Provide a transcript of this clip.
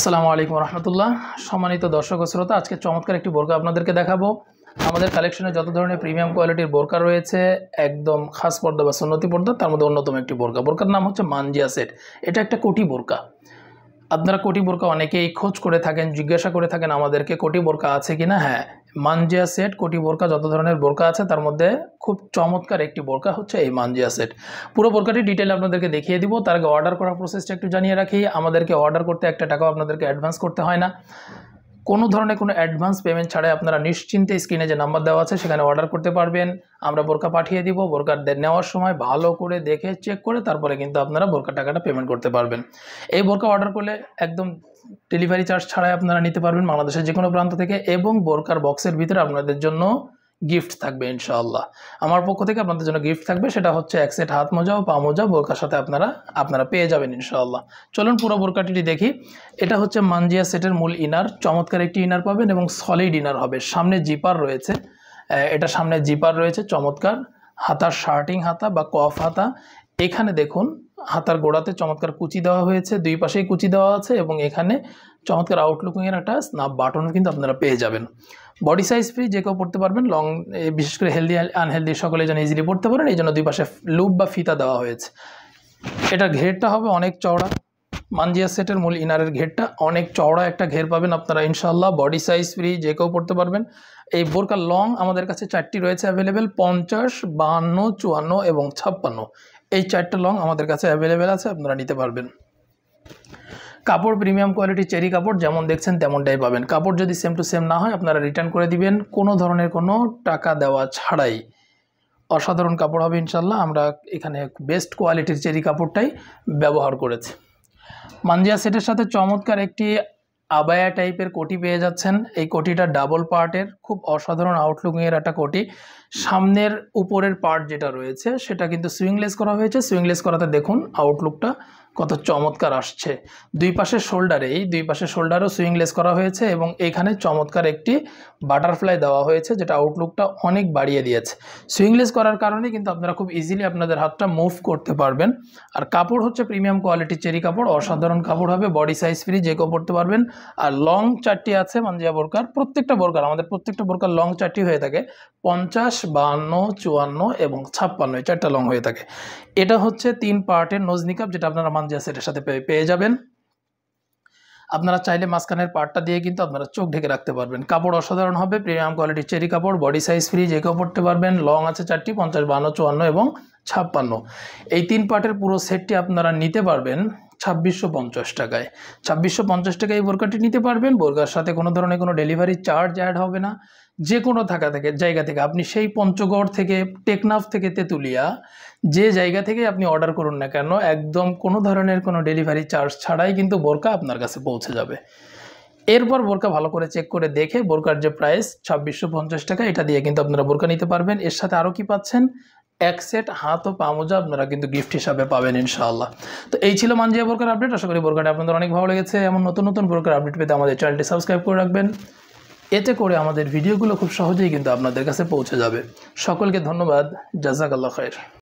আসসালামু আলাইকুম রহমতুল্লাহ। সম্মানিত দর্শক ও শ্রোতা, আজকে চমৎকার একটি বোরকা আপনাদেরকে দেখাবো। আমাদের কালেকশনে যত ধরনের প্রিমিয়াম কোয়ালিটির বোরকা রয়েছে, একদম খাস পর্দা বা সুন্নতি পর্দা, তার মধ্যে অন্যতম একটি বোরকার নাম হচ্ছে মানজিয়া সেট। এটা একটা কোটি বোরকা। আপনারা কোটি বোরকা অনেকেই খোঁজ করে থাকেন, জিজ্ঞাসা করে থাকেন আমাদেরকে কোটি বোরকা আছে কিনা। হ্যাঁ, মানজিয়া সেট কোটি বোরকা, যত ধরনের বোরকা আছে তার মধ্যে খুব চমৎকার একটি বোরকা হচ্ছে এই মানজিয়া সেট। পুরো বোরকাটি ডিটেল আপনাদেরকে দেখিয়ে দিব। তার আগে অর্ডার করার প্রসেসটা একটু জানিয়ে রাখি। আমাদেরকে অর্ডার করতে একটা টাকাও আপনাদেরকে অ্যাডভান্স করতে হয় না। কোনো ধরনের কোনো অ্যাডভান্স পেমেন্ট ছাড়াই আপনারা নিশ্চিন্তে স্ক্রিনে যে নাম্বার দেওয়া আছে সেখানে অর্ডার করতে পারবেন। আমরা বোরকা পাঠিয়ে দিব। বোরকা নেওয়ার সময় ভালো করে দেখে চেক করে তারপরে কিন্তু আপনারা বোরকা টাকাটা পেমেন্ট করতে পারবেন। এই বোরকা অর্ডার করলে একদম ডেলিভারি চার্জ ছাড়াই আপনারা নিতে পারবেন বাংলাদেশের যে কোনো প্রান্ত থেকে, এবং বোরকার বক্সের ভিতরে আপনাদের জন্য গিফট থাকবে ইনশাআল্লাহ। আমার পক্ষ থেকে আপনাদের জন্য গিফট থাকবে, সেটা হচ্ছে এক সেট হাত মোজা ও পা মোজা বোরকার সাথে আপনারা পেয়ে যাবেন ইনশাআল্লাহ। চলুন পুরো বোরকাটি দেখি। এটা হচ্ছে মানজিয়া সেটের মূল ইনার। চমৎকার একটি ইনার পাবেন এবং সলিড ইনার হবে। সামনে জিপার রয়েছে, এটা সামনে জিপার রয়েছে চমৎকার। হাতার শার্টিং হাতা বা কফ হাতা। এখানে দেখুন হাতার গোড়াতে চমৎকার কুচি দেওয়া হয়েছে, দুই পাশেই কুচি দেওয়া আছে, এবং এখানে চমৎকার আউটলুকিংয়ের একটা স্ন্যাপ বাটনও কিন্তু আপনারা পেয়ে যাবেন। বডি সাইজ ফ্রি, যে কেউ পড়তে পারবেন। লং, বিশেষ করে হেলদি আনহেলদি সকলে যেন ইজিলি পড়তে পারেন, এই জন্য দুই পাশে লুপ বা ফিতা দেওয়া হয়েছে। এটার ঘেরটা হবে অনেক চওড়া। মানজিয়া সেটের মূল ইনারের ঘেরটা অনেক চওড়া একটা ঘের পাবেন আপনারা ইনশাআল্লাহ। বডি সাইজ ফ্রি, যে কেউ পড়তে পারবেন। এই বোরকার লং আমাদের কাছে 4টি রয়েছে অ্যাভেলেবেল, 50, 52, 54 এবং 56। এই 4টা লং আমাদের কাছে অ্যাভেলেবেল আছে, আপনারা নিতে পারবেন। কাপড় প্রিমিয়াম কোয়ালিটি চেরি কাপড়, যেমন দেখছেন তেমনটাই পাবেন। কাপড় যদি সেম টু সেম না হয় আপনারা রিটার্ন করে দিবেন, কোনো ধরনের কোনো টাকা দেওয়া ছাড়াই। অসাধারণ কাপড় হবে ইনশাআল্লাহ। আমরা এখানে বেস্ট কোয়ালিটির চেরি কাপড়টাই ব্যবহার করেছি। মানজিয়া সেটের সাথে চমৎকার একটি আবায়া টাইপের কোটি পেয়ে যাচ্ছেন। এই কোটিটা ডাবল পার্টের, খুব অসাধারণ আউটলুকিংয়ের একটা কোটি। সামনের উপরের পার্ট যেটা রয়েছে সেটা কিন্তু সুইংলেস করা হয়েছে। সুইংলেস করাতে দেখুন আউটলুকটা কত চমৎকার আসছে। দুই পাশের শোল্ডারও সুইংলেস করা হয়েছে, এবং এখানে চমৎকার একটি বাটারফ্লাই দেওয়া হয়েছে, যেটা আউটলুকটা অনেক বাড়িয়ে দিয়েছে। সুইংলেস করার কারণে কিন্তু আপনারা খুব ইজিলি আপনাদের হাতটা মুভ করতে পারবেন। আর কাপড় হচ্ছে প্রিমিয়াম কোয়ালিটির চেরি কাপড়, অসাধারণ কাপড় হবে। বডি সাইজ ফ্রি, যে কেউ পড়তে পারবেন। আর লং 4টি আছে মানজিয়া বোরকার। আমাদের প্রত্যেকটা বোরকার লং 4টি হয়ে থাকে, 50, 52, 54 এবং 56। এই 4টা লং হয়ে থাকে। এটা হচ্ছে 3 পার্টের নোজ নিকাব, যেটা আপনারা মানজিয়া সেটের সাথে পেয়ে যাবেন। আপনারা চাইলে মাঝখানের পার্টটা দিয়ে কিন্তু আপনারা চোখ ঢেকে রাখতে পারবেন। কাপড় অসাধারণ হবে, প্রিমিয়াম কোয়ালিটির চেরি কাপড়। বডি সাইজ ফ্রি, যে কেউ পড়তে পারবেন। লং আছে 4টি, 50, 52, 54 এবং 56। এই 3 পার্টের পুরো সেটটি আপনারা নিতে পারবেন 2650 টাকায়। 2650 টাকায় এই বোরকাটি নিতে পারবেন। বোরকার সাথে কোনো ধরনের কোনো ডেলিভারি চার্জ অ্যাড হবে না। যে কোনো জায়গা থেকে, আপনি সেই পঞ্চগড় থেকে, টেকনাফ থেকে, তেঁতুলিয়া, যে জায়গা থেকে আপনি অর্ডার করুন না কেন, একদম কোনো ধরনের কোনো ডেলিভারি চার্জ ছাড়াই কিন্তু বোরকা আপনার কাছে পৌঁছে যাবে। এরপর বোরকা ভালো করে চেক করে দেখে বোরকার যে প্রাইস 2650 টাকা, এটা দিয়ে কিন্তু আপনারা বোরকা নিতে পারবেন। এর সাথে আরও কি পাচ্ছেন, এক সেট হাত ও পা মোজা আপনারা কিন্তু গিফট হিসাবে পাবেন ইনশাআল্লাহ। তো এই ছিল মানজিয়া বোরকার আপডেট। আশা করি বোরকাটা আপনাদের অনেক ভালো লেগেছে। এমন নতুন নতুন বোরকার আপডেট পেতে আমাদের চ্যানেলটি সাবস্ক্রাইব করে রাখবেন। এতে করে আমাদের ভিডিওগুলো খুব সহজেই কিন্তু আপনাদের কাছে পৌঁছে যাবে। সকলকে ধন্যবাদ। জাযাকাল্লাহ খায়র।